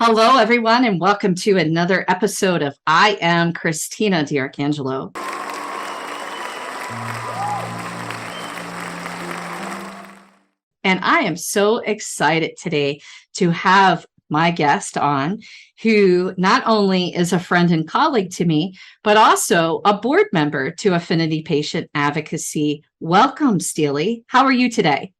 Hello, everyone, and welcome to another episode of I Am Christina DiArcangelo. And I am so excited today to have my guest on, who not only is a friend and colleague to me, but also a board member to Affinity Patient Advocacy. Welcome, Steelley. How are you today?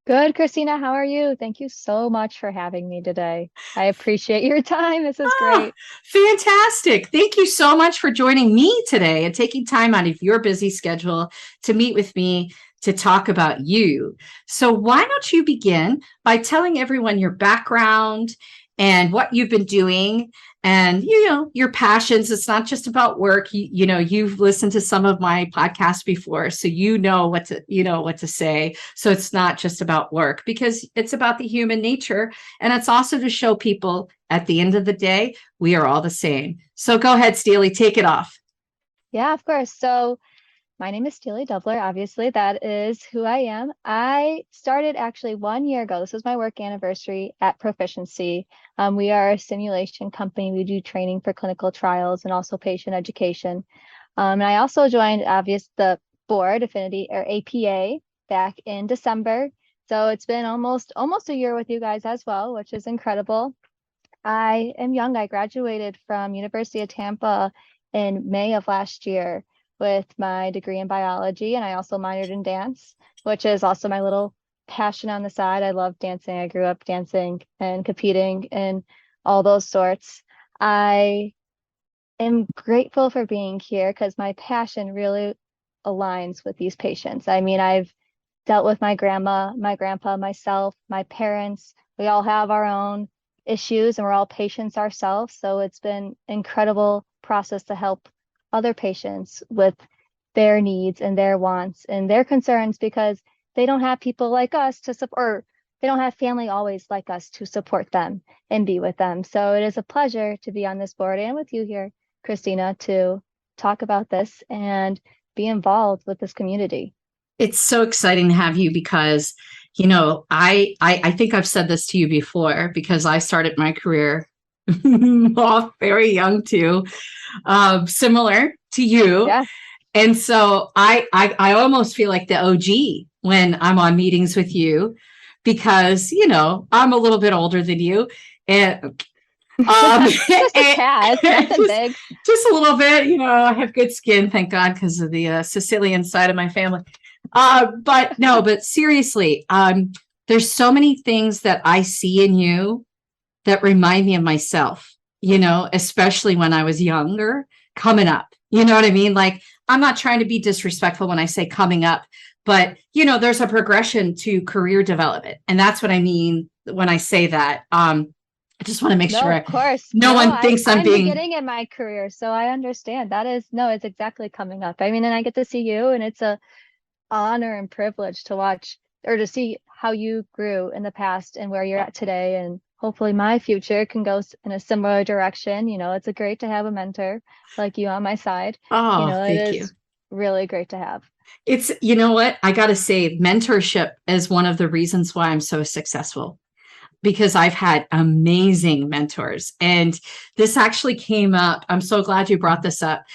Good, Christina. How are you? Thank you so much for having me today. I appreciate your time. This is great. Fantastic. Thank you so much for joining me today and taking time out of your busy schedule to meet with me to talk about you. So why don't you begin by telling everyone your background and what you've been doing and, your passions. It's not just about work. You've listened to some of my podcasts before, so you know what to say. So it's not just about work, because it's about the human nature. And it's also to show people at the end of the day, we are all the same. So go ahead, Steelley, take it off. Yeah, of course. So my name is Steelley Doubler. Obviously, that is who I am. I started actually 1 year ago. This was my work anniversary at Proficiency. We are a simulation company. We do training for clinical trials and also patient education. And I also joined, the board, Affinity or APA, back in December. So it's been almost a year with you guys as well, which is incredible. I am young. I graduated from University of Tampa in May of last year with my degree in biology, and I also minored in dance, which is also my little passion on the side. I love dancing. I grew up dancing and competing and all those sorts. I am grateful for being here because my passion really aligns with these patients. I mean, I've dealt with my grandma, my grandpa, myself, my parents. We all have our own issues and we're all patients ourselves. So it's been incredible process to help other patients with their needs and their wants and their concerns, because they don't have people like us to support, or they don't have family always like us to support them and be with them. So it is a pleasure to be on this board and with you here, Christina, to talk about this and be involved with this community. It's so exciting to have you because, I think I've said this to you before, because I started my career off very young too, similar to you. Yeah. And so I almost feel like the OG when I'm on meetings with you, because, I'm a little bit older than you. And Just a tad, nothing big. Just a little bit, I have good skin, thank God, because of the Sicilian side of my family. But seriously, there's so many things that I see in you that remind me of myself, especially when I was younger, coming up. You know what I mean? Like, I'm not trying to be disrespectful when I say coming up, but, there's a progression to career development. And that's what I mean when I say that. I just want to make sure Of course. no one thinks I'm being beginning in my career, so I understand. It's exactly coming up. I mean, and I get to see you, and it's a honor and privilege to watch or to see how you grew in the past and where you're at today. And hopefully my future can go in a similar direction. It's great to have a mentor like you on my side. Thank It you. is really great to have. It's, what I got to say, mentorship is one of the reasons why I'm so successful, because I've had amazing mentors. And this actually came up. I'm so glad you brought this up,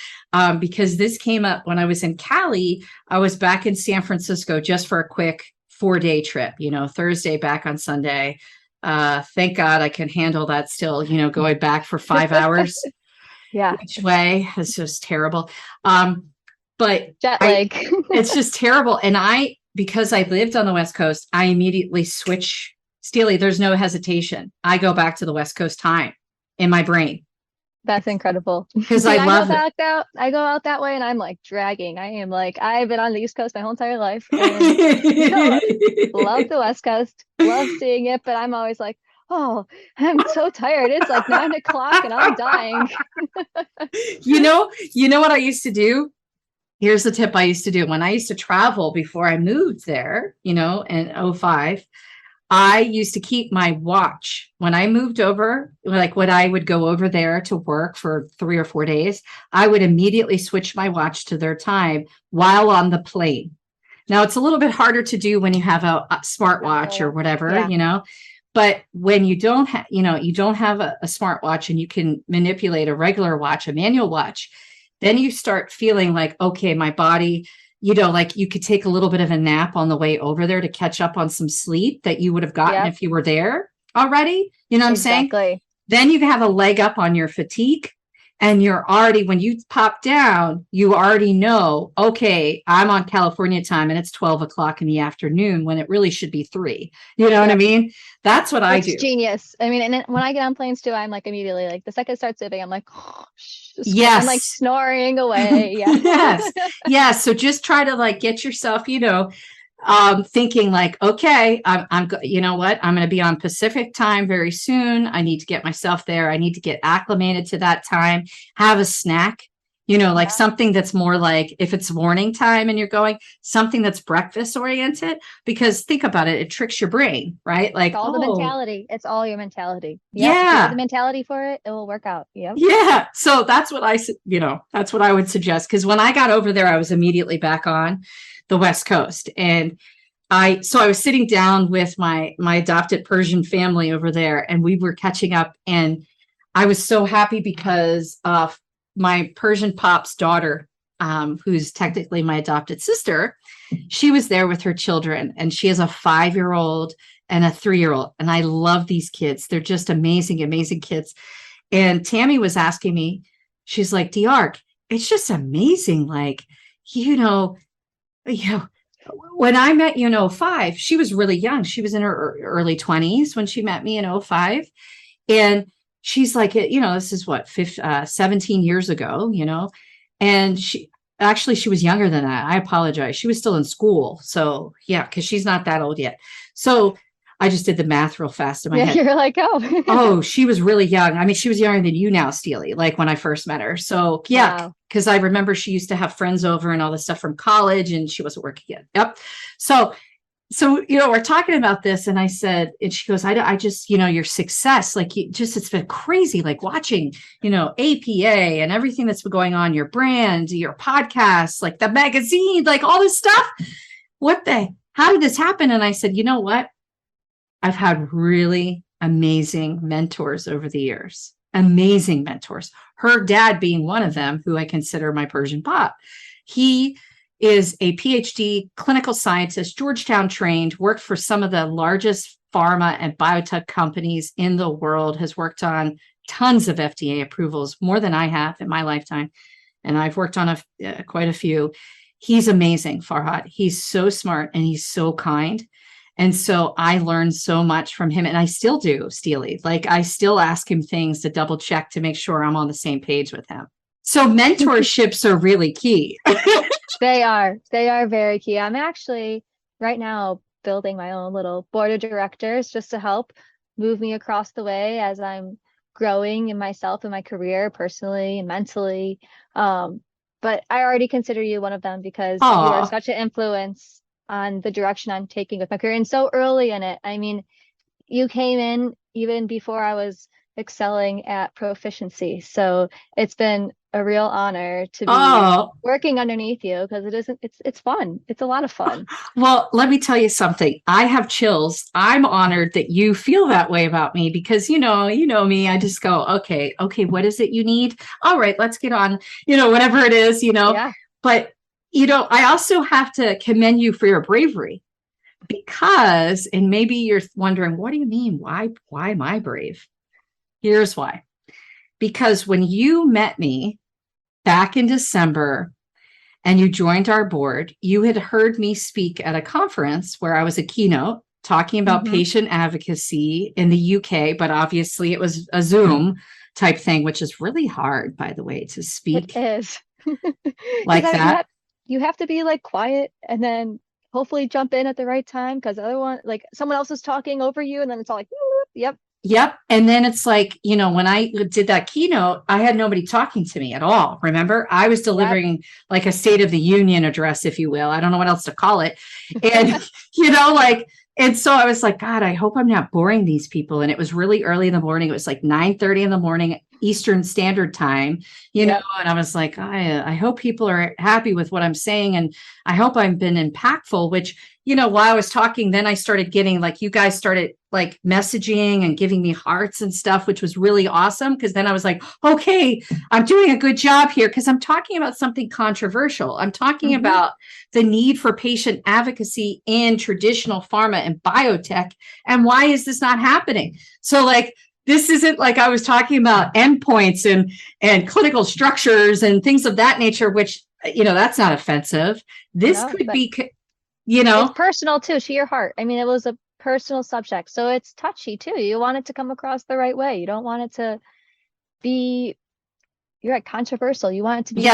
because this came up when I was in Cali. I was back in San Francisco just for a quick 4-day trip, Thursday back on Sunday. Thank God I can handle that still, going back for 5 hours Yeah. each way. It's just terrible. But Jet lag. It's just terrible. And because I lived on the West Coast, I immediately switch. Steelley, there's no hesitation. I go back to the West Coast time in my brain. That's incredible. Because I love it. I go out that way and I'm like dragging. I am like, I've been on the East Coast my whole entire life. And love the West Coast, love seeing it, but I'm always like, oh, I'm so tired. It's like 9 o'clock and I'm dying. You know what I used to do? Here's the tip I used to do. When I used to travel before I moved there, in 2005, I used to keep my watch when I moved over. Like, when I would go over there to work for 3 or 4 days, I would immediately switch my watch to their time while on the plane. Now, it's a little bit harder to do when you have a smartwatch or whatever, Yeah. But when you don't have, you don't have a smartwatch and you can manipulate a regular watch, a manual watch, then you start feeling like, okay, my body, like you could take a little bit of a nap on the way over there to catch up on some sleep that you would have gotten if you were there already. You know what I'm saying? Exactly. Then you have a leg up on your fatigue. And you're already, when you pop down, you already know, okay, I'm on California time and it's 12 o'clock in the afternoon when it really should be 3. You know what I mean? That's what I do. It's genius. I mean, and then when I get on planes too, I'm like immediately like the second it starts zipping, I'm like, yes, I'm like snoring away. Yeah. yes. Yes. So just try to like get yourself, thinking like, okay, you know what? I'm going to be on Pacific time very soon. I need to get myself there. I need to get acclimated to that time, have a snack, like something that's more like if it's morning time and you're going, something that's breakfast oriented, because think about it. It tricks your brain, right? Like it's all the mentality. It's all your mentality. Yeah. If you have the mentality for it, it will work out. Yep. Yeah. So that's what that's what I would suggest. Because when I got over there, I was immediately back on the West Coast. And I was sitting down with my adopted Persian family over there, and we were catching up. And I was so happy because my Persian pop's daughter, who's technically my adopted sister, she was there with her children, and she has a 5-year-old and a 3-year-old. And I love these kids. They're just amazing, amazing kids. And Tammy was asking me, she's like, DiArc, it's just amazing. Like, when I met you in 2005, she was really young. She was in her early 20s when she met me in 2005. And she's like, this is what, 17 years ago, and she was younger than that. I apologize. She was still in school. So yeah, because she's not that old yet. So I just did the math real fast in my head. You're like, oh. Oh, she was really young. I mean, she was younger than you now, Steelley, like when I first met her. So yeah, because I remember she used to have friends over and all this stuff from college, and she wasn't working yet. Yep. So we're talking about this, and I said, and she goes, I just, your success, like it's been crazy, like watching, APA and everything that's been going on, your brand, your podcast, like the magazine, like all this stuff. How did this happen? And I said, you know what? I've had really amazing mentors over the years, amazing mentors. Her dad being one of them, who I consider my Persian pop. He is a PhD clinical scientist, Georgetown trained, worked for some of the largest pharma and biotech companies in the world, has worked on tons of FDA approvals, more than I have in my lifetime. And I've worked on quite a few. He's amazing, Farhad. He's so smart and he's so kind. And so I learned so much from him, and I still do, Steelley. Like I still ask him things to double check to make sure I'm on the same page with him. So mentorships are really key. They are very key. I'm actually right now building my own little board of directors just to help move me across the way as I'm growing in myself and my career personally and mentally. But I already consider you one of them because you are such an influence on the direction I'm taking with my career, and so early in it. I mean, you came in even before I was excelling at Proficiency. So it's been a real honor to be working underneath you, because it's fun. It's a lot of fun. Well, let me tell you something. I have chills. I'm honored that you feel that way about me, because you know me. I just go, okay, what is it you need? All right, let's get on, whatever it is, Yeah. But I also have to commend you for your bravery, because, and maybe you're wondering, what do you mean? Why am I brave? Here's why. Because when you met me back in December and you joined our board, you had heard me speak at a conference where I was a keynote talking about patient advocacy in the UK, but obviously it was a Zoom type thing, which is really hard, by the way, to speak. It is. Like that. You have to be like quiet and then hopefully jump in at the right time, because otherwise, like someone else is talking over you, and then it's all like, yep. Yep. And then it's like, when I did that keynote, I had nobody talking to me at all. Remember, I was delivering like a State of the Union address, if you will. I don't know what else to call it. And, and so I was like, God, I hope I'm not boring these people. And it was really early in the morning. It was like 9:30 in the morning, Eastern Standard Time, and I was like, I hope people are happy with what I'm saying. And I hope I've been impactful, which, while I was talking, then I started getting like, you guys started like messaging and giving me hearts and stuff, which was really awesome. Cause then I was like, okay, I'm doing a good job here. Cause I'm talking about something controversial. I'm talking about the need for patient advocacy in traditional pharma and biotech. And why is this not happening? So like, this isn't like I was talking about endpoints and clinical structures and things of that nature, which, that's not offensive. This could be, it's personal too, to your heart. I mean, it was a personal subject, so it's touchy too. You want it to come across the right way. You don't want it to be, you're right, controversial. You want it to be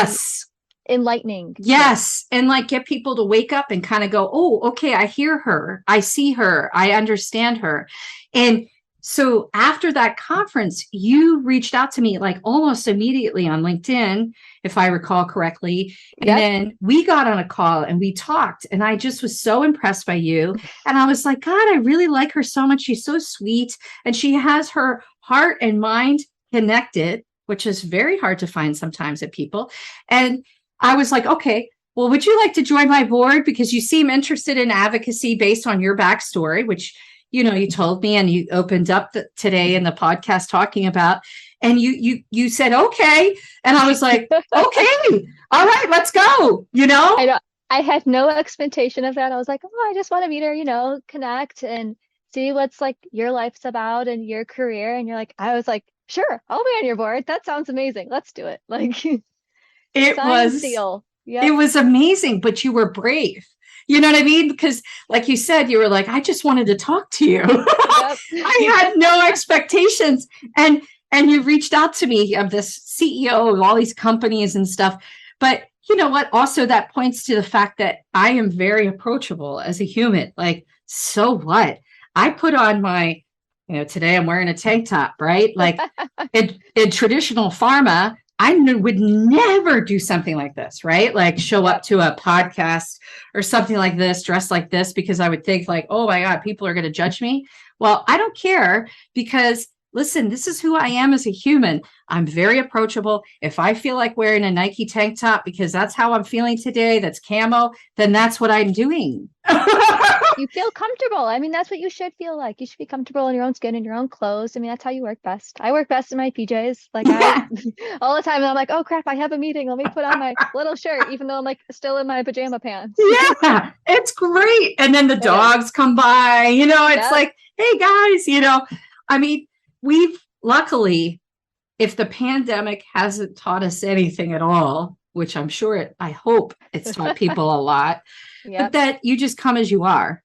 enlightening. Yes. And like get people to wake up and kind of go, oh, okay, I hear her. I see her. I understand her. And so after that conference, you reached out to me like almost immediately on LinkedIn, if I recall correctly. And then we got on a call and we talked, and I just was so impressed by you. And I was like, God, I really like her so much. She's so sweet. And she has her heart and mind connected, which is very hard to find sometimes at people. And I was like, okay, well, would you like to join my board? Because you seem interested in advocacy based on your backstory, which you told me, and you opened up today in the podcast talking about, and you said, okay. And I was like, okay, all right, let's go. I had no expectation of that. I was like, oh, I just want to meet her, connect and see what's like your life's about and your career. And I was like, sure, I'll be on your board. That sounds amazing. Let's do it. Like it was amazing, but you were brave. You know what I mean? Because like you said, you were like, I just wanted to talk to you. I had no expectations. And you reached out to me of this CEO of all these companies and stuff. But you know what? Also, that points to the fact that I am very approachable as a human. Like, so what? I put on my, today I'm wearing a tank top, right? Like in traditional pharma, I would never do something like this, right? Like show up to a podcast or something like this, dressed like this, because I would think like, oh my God, people are going to judge me. Well, I don't care, because listen, this is who I am as a human. I'm very approachable. If I feel like wearing a Nike tank top because that's how I'm feeling today, that's camo, then that's what I'm doing. You feel comfortable. I mean, that's what you should feel like. You should be comfortable in your own skin, in your own clothes. I mean, that's how you work best. I work best in my PJs. Like all the time. And I'm like, oh crap, I have a meeting. Let me put on my little shirt, even though I'm like still in my pajama pants. Yeah, it's great. And then the dogs come by, it's like, hey guys, I mean, we've luckily, if the pandemic hasn't taught us anything at all, which I'm sure I hope it's taught people a lot, but that you just come as you are,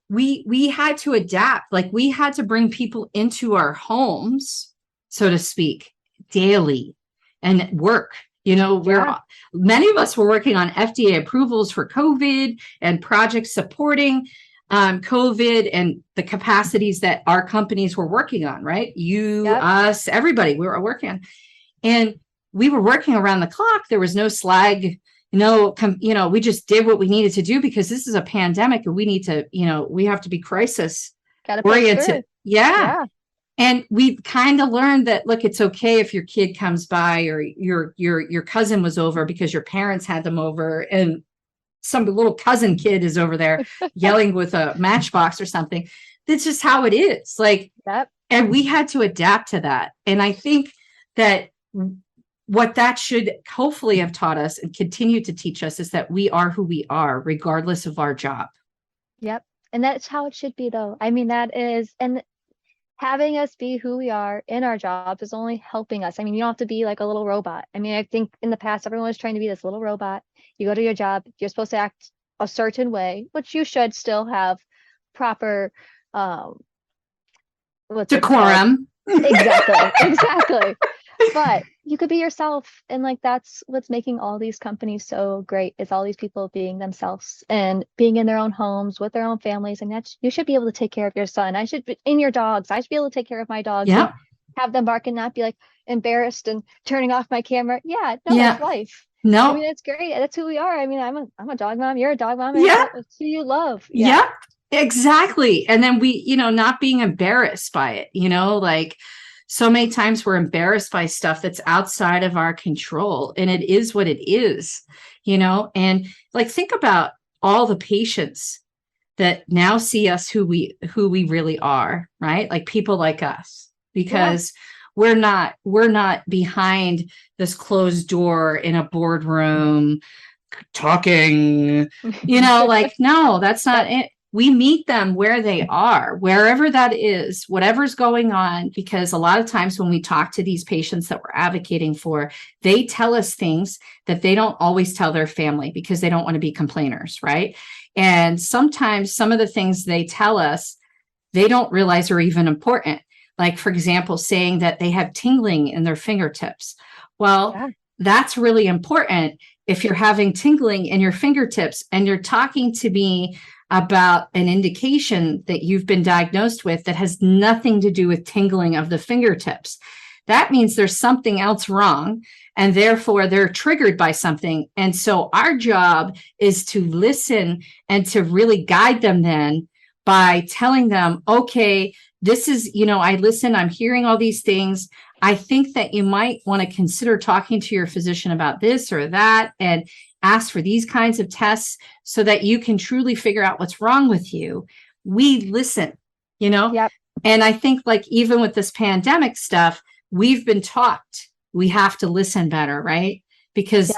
we had to adapt. Like we had to bring people into our homes, so to speak, daily and work. Many of us were working on FDA approvals for COVID and projects supporting COVID and the capacities that our companies were working on, right? Us, everybody, we were working on. And we were working around the clock. There was no slag, we just did what we needed to do because this is a pandemic and we need to, we have to be crisis oriented. Yeah. And we kind of learned that, look, it's okay if your kid comes by or your cousin was over because your parents had them over and some little cousin kid is over there yelling with a matchbox or something. That's just how it is. Like, and we had to adapt to that. And I think that what that should hopefully have taught us and continue to teach us is that we are who we are, regardless of our job. Yep. And that's how it should be, though. I mean, that is, and having us be who we are in our jobs is only helping us. I mean, you don't have to be like a little robot. I mean, I think in the past, everyone was trying to be this little robot. You go to your job, you're supposed to act a certain way, which you should still have proper decorum. Exactly. But you could be yourself. And like, that's what's making all these companies so great, is all these people being themselves and being in their own homes with their own families. And that's, you should be able to take care of your son. I should be in your dogs. I should be able to take care of my dogs. Yeah. Have them bark and not be like embarrassed and turning off my camera. Yeah. No, that's life. No, I mean, it's great. That's who we are. I mean, I'm a dog mom. You're a dog mom. Yeah. That's who you love. Yeah, exactly. And then we, not being embarrassed by it, like so many times we're embarrassed by stuff that's outside of our control, and it is what it is, and like, think about all the patients that now see us who we really are, right? Like people like us, because we're not behind this closed door in a boardroom talking, like, no, that's not it. We meet them where they are, wherever that is, whatever's going on, because a lot of times when we talk to these patients that we're advocating for, they tell us things that they don't always tell their family because they don't want to be complainers, right? And sometimes some of the things they tell us, they don't realize are even important. Like, for example, saying that they have tingling in their fingertips. Well, that's really important if you're having tingling in your fingertips and you're talking to me about an indication that you've been diagnosed with that has nothing to do with tingling of the fingertips. That means there's something else wrong, and therefore they're triggered by something. And so our job is to listen and to really guide them then by telling them, okay, this is, I listen, I'm hearing all these things. I think that you might want to consider talking to your physician about this or that, and ask for these kinds of tests so that you can truly figure out what's wrong with you. We listen, Yep. And I think, like, even with this pandemic stuff, we've been taught we have to listen better, right? Because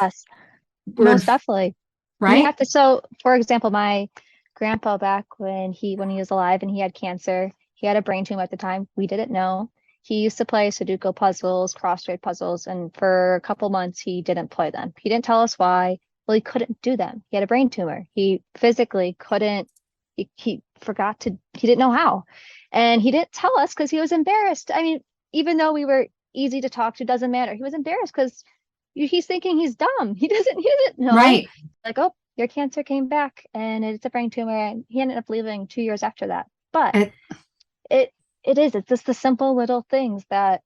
most definitely. Right. We have to. So, for example, my grandpa, back when he was alive and he had cancer, he had a brain tumor at the time. We didn't know. He used to play Sudoku puzzles, crossword puzzles, and for a couple months he didn't play them. He didn't tell us why. Well, he couldn't do them. He had a brain tumor. He physically couldn't. He forgot to. He didn't know how, and he didn't tell us because he was embarrassed. I mean, even though we were easy to talk to, doesn't matter. He was embarrassed because he's thinking he's dumb. He doesn't know. Right. Like, oh, your cancer came back and it's a brain tumor, and he ended up leaving 2 years after that. But it's just the simple little things, that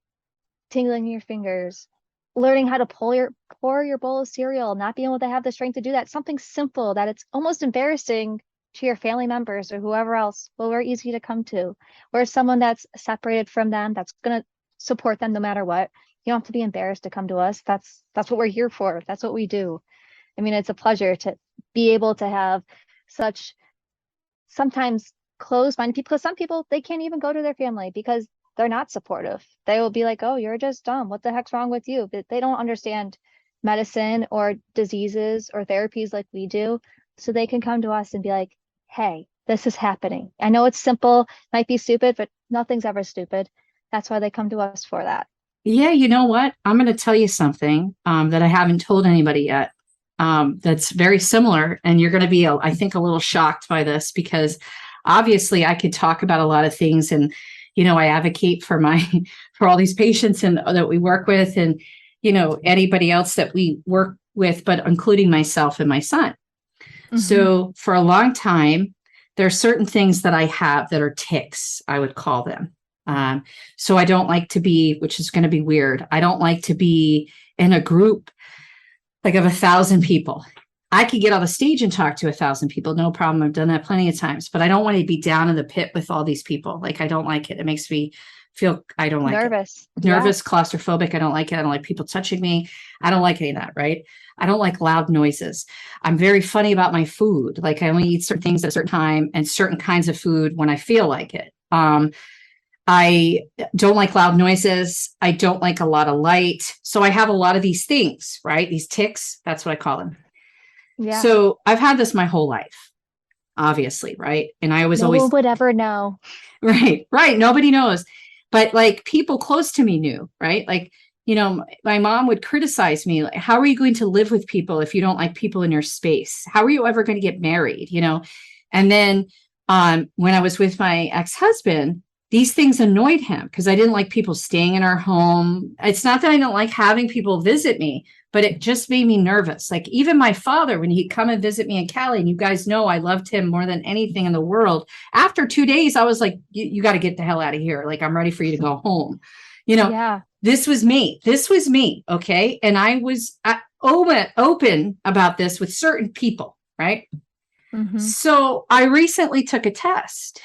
tingling your fingers, learning how to pour your bowl of cereal, not being able to have the strength to do that. Something simple that it's almost embarrassing to your family members or whoever else. Well, we're easy to come to. Or someone that's separated from them, that's going to support them no matter what. You don't have to be embarrassed to come to us. That's what we're here for. That's what we do. I mean, it's a pleasure to be able to have such sometimes closed-minded people, because some people, they can't even go to their family because they're not supportive. They will be like, oh, you're just dumb. What the heck's wrong with you? But they don't understand medicine or diseases or therapies like we do. So they can come to us and be like, hey, this is happening. I know it's simple, might be stupid, but nothing's ever stupid. That's why they come to us for that. Yeah, you know what? I'm going to tell you something that I haven't told anybody yet. That's very similar. And you're going to be, I think, a little shocked by this, because obviously I could talk about a lot of things, and, I advocate for for all these patients and that we work with, and, anybody else that we work with, but including myself and my son. Mm-hmm. So for a long time, there are certain things that I have that are tics, I would call them. So I don't like to be, which is going to be weird, I don't like to be in a group like of 1,000 people. I could get on the stage and talk to 1,000 people, no problem. I've done that plenty of times, but I don't want to be down in the pit with all these people. Like, I don't like it. It makes me feel, I don't like nervous. It. Nervous, claustrophobic. I don't like it. I don't like people touching me. I don't like any of that, right? I don't like loud noises. I'm very funny about my food. Like, I only eat certain things at a certain time and certain kinds of food when I feel like it. I don't like loud noises. I don't like a lot of light. So I have a lot of these things, right? These tics, that's what I call them. Yeah. So I've had this my whole life, obviously, right? And I was always... No one would ever know. Right. Nobody knows. But, like, people close to me knew, right? Like, my mom would criticize me. Like, how are you going to live with people if you don't like people in your space? How are you ever going to get married? And then when I was with my ex-husband, these things annoyed him because I didn't like people staying in our home. It's not that I don't like having people visit me, but it just made me nervous. Like, even my father, when he'd come and visit me in Cali, and you guys know I loved him more than anything in the world. After 2 days, I was like, you got to get the hell out of here. Like, I'm ready for you to go home. Yeah. This was me. Okay. And I was open about this with certain people. Right. Mm-hmm. So I recently took a test,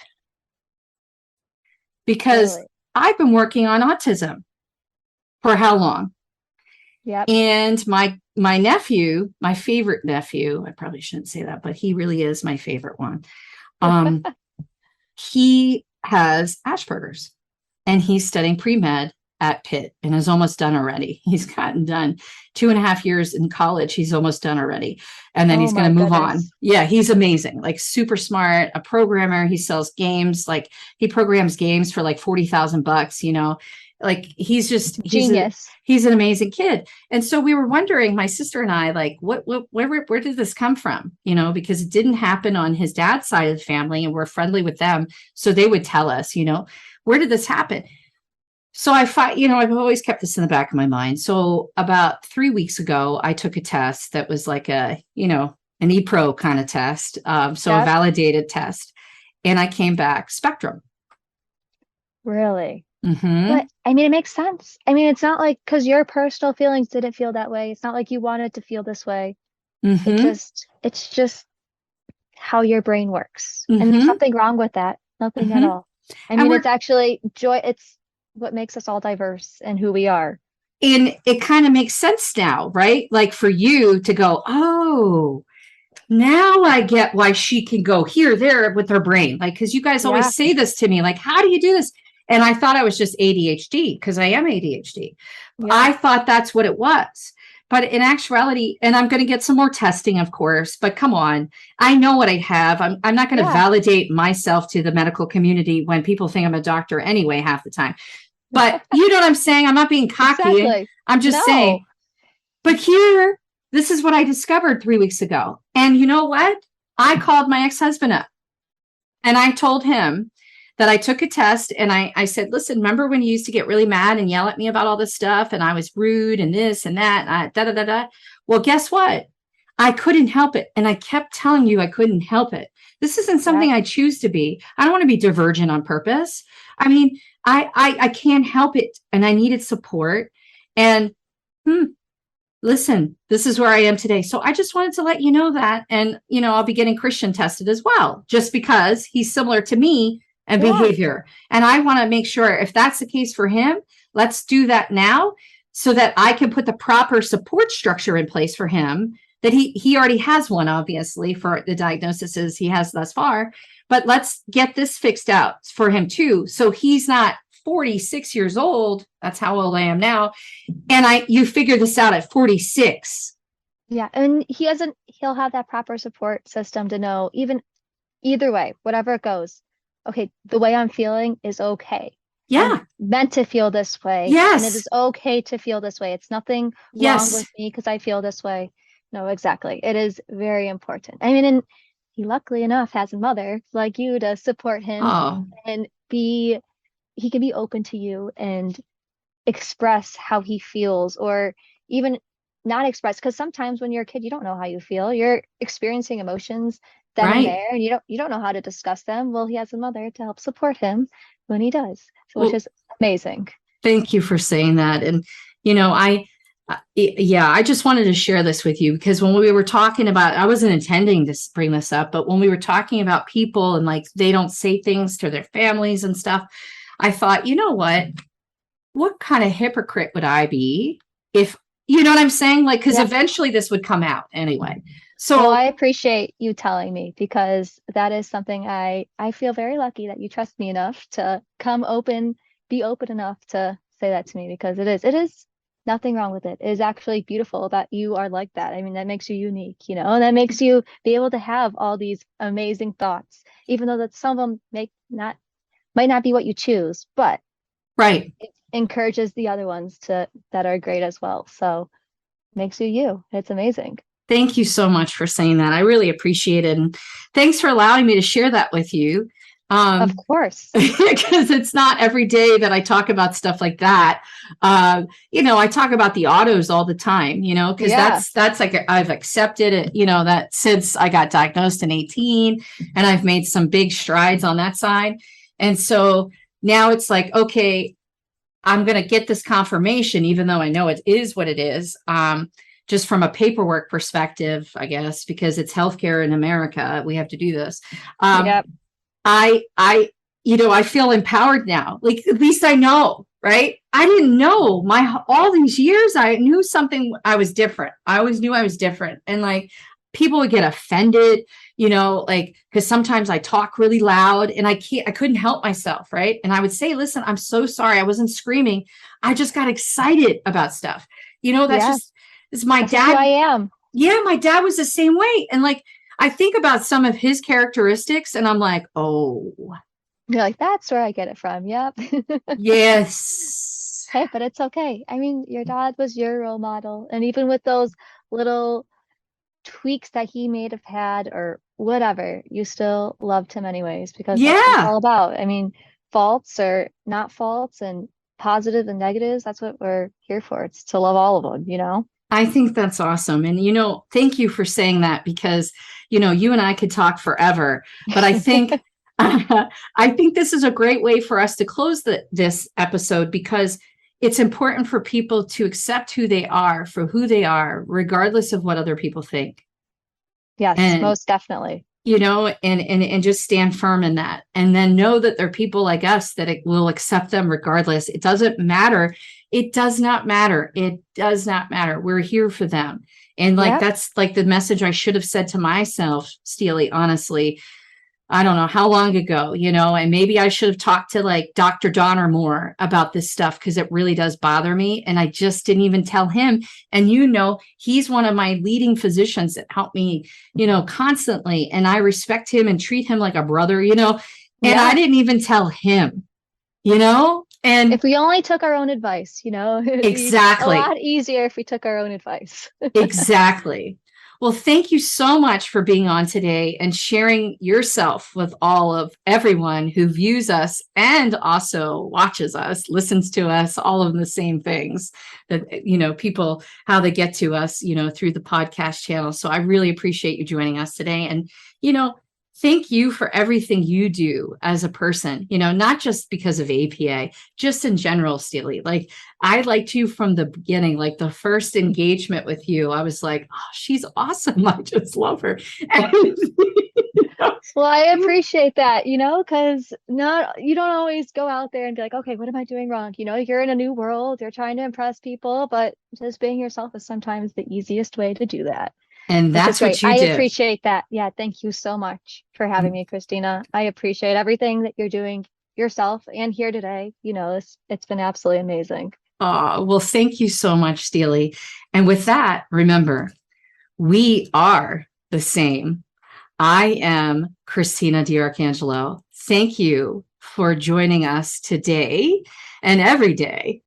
because I've been working on autism for how long? Yep. And my nephew, my favorite nephew, I probably shouldn't say that, but he really is my favorite one. He has Asperger's, and he's studying pre-med at Pitt and is almost done already. He's gotten done 2.5 years in college. He's almost done already. And then he's going to move on. Yeah, he's amazing, like super smart, a programmer. He sells games, like he programs games for like $40,000, you know, like he's just genius. He's an amazing kid. And so we were wondering, my sister and I, like, where did this come from? You know, because it didn't happen on his dad's side of the family, and we're friendly with them. So they would tell us, you know, where did this happen? So I've always kept this in the back of my mind. So about 3 weeks ago, I took a test that was like an ePro kind of test. A validated test. And I came back spectrum. Really? Mm-hmm. But I mean, it makes sense. I mean, it's not like because your personal feelings didn't feel that way. It's not like you wanted to feel this way. Mm-hmm. It's just how your brain works. Mm-hmm. And there's nothing wrong with that. Nothing Mm-hmm. at all. I mean, it's actually joy. It's what makes us all diverse and who we are. And it kind of makes sense now, right? Like for you to go, oh, now I get why she can go here, there with her brain. Like, because you guys always say this to me, like, how do you do this? And I thought I was just ADHD because I am ADHD. Yeah. I thought that's what it was. But in actuality, and I'm going to get some more testing, of course, but come on, I know what I have. I'm not going to validate myself to the medical community when people think I'm a doctor anyway, half the time. But you know what I'm saying? I'm not being cocky. Exactly. I'm just saying. But here, this is what I discovered 3 weeks ago. And you know what? I called my ex-husband up and I told him that I took a test, and I said, listen, remember when you used to get really mad and yell at me about all this stuff, and I was rude and this and that, and Well, guess what? I couldn't help it. And I kept telling you I couldn't help it. This isn't something I choose to be. I don't want to be divergent on purpose. I mean, I can't help it. And I needed support. And listen, this is where I am today. So I just wanted to let you know that. And, you know, I'll be getting Christian tested as well, just because he's similar to me and behavior. And I want to make sure if that's the case for him, let's do that now so that I can put the proper support structure in place for him, that he already has one, obviously, for the diagnoses he has thus far. But let's get this fixed out for him too. So he's not 46 years old. That's how old I am now. And you figure this out at 46. Yeah. And he'll have that proper support system to know either way, whatever it goes. Okay, the way I'm feeling is okay. Yeah. I'm meant to feel this way. Yes. And it is okay to feel this way. It's nothing wrong with me because I feel this way. No, exactly. It is very important. I mean, and he luckily enough has a mother like you to support him and he can be open to you and express how he feels, or even not express, because sometimes when you're a kid, you don't know how you feel. You're experiencing emotions then and there, and you don't know how to discuss them. Well, he has a mother to help support him when he does, which is amazing. Thank you for saying that. And, you know, I just wanted to share this with you because when we were talking about, I wasn't intending to bring this up, but when we were talking about people and like, they don't say things to their families and stuff, I thought, you know what kind of hypocrite would I be if, you know what I'm saying? Like, because eventually this would come out anyway. So I appreciate you telling me, because that is something I feel very lucky that you trust me enough to be open enough to say that to me, because it is nothing wrong with it. It is actually beautiful that you are like that. I mean, that makes you unique, you know, and that makes you be able to have all these amazing thoughts, even though that some of them might not be what you choose, but it encourages the other ones that are great as well. So makes you. It's amazing. Thank you so much for saying that. I really appreciate it. And thanks for allowing me to share that with you. Of course. Because it's not every day that I talk about stuff like that. You know, I talk about the autos all the time, you know, because that's like, I've accepted it, you know, that since I got diagnosed in 18, and I've made some big strides on that side. And so now it's like, okay, I'm going to get this confirmation, even though I know it is what it is. Just from a paperwork perspective, I guess, because it's healthcare in America, we have to do this. I feel empowered now. Like, at least I know, right? I didn't know all these years, I knew something, I was different. I always knew I was different. And like, people would get offended, like, because sometimes I talk really loud and I couldn't help myself, right? And I would say, listen, I'm so sorry. I wasn't screaming. I just got excited about stuff. That's Yeah, just, it's my that's just who dad. I am. Yeah, my dad was the same way. And like, I think about some of his characteristics and I'm like, oh, You're like, that's where I get it from. Yep. yes. Hey, but it's okay. I mean, your dad was your role model. And even with those little tweaks that he may have had or whatever, you still loved him anyways, because that's what it's Yeah. all about. I mean, faults or not faults and positive and negatives, that's what we're here for. It's to love all of them, you know? I think that's awesome. And, thank you for saying that because, you and I could talk forever, but I think, I think this is a great way for us to close this episode because it's important for people to accept who they are for who they are, regardless of what other people think. Yes, And, most definitely. and just stand firm in that. And then know that there are people like us that will accept them regardless. It doesn't matter. It does not matter. It does not matter. We're here for them. And like, Yep. that's like the message I should have said to myself, Steelley, honestly. I don't know how long ago, and maybe I should have talked to like Dr. Donner more about this stuff because it really does bother me. And I just didn't even tell him. And, he's one of my leading physicians that help me, constantly. And I respect him and treat him like a brother, and Yeah. I didn't even tell him, and If we only took our own advice, it'd be exactly. a lot easier if we took our own advice. Exactly. Well, thank you so much for being on today and sharing yourself with everyone who views us and also watches us, listens to us, all of the same things that, people, how they get to us, through the podcast channel. So I really appreciate you joining us today. And, thank you for everything you do as a person, not just because of APA, just in general, Steelley. Like, I liked you from the beginning, like the first engagement with you. I was like, oh, she's awesome. I just love her. And, Well, I appreciate that, because you don't always go out there and be like, okay, what am I doing wrong? You're in a new world, you're trying to impress people, but just being yourself is sometimes the easiest way to do that. and Which is that's great. what you I did. appreciate that. Yeah, thank you so much for having me, Christina. I appreciate everything that you're doing yourself and here today. It's been absolutely amazing. Oh, well, thank you so much, Steelley. And with that, remember, we are the same. I am Christina DiArcangelo. Thank you for joining us today and every day.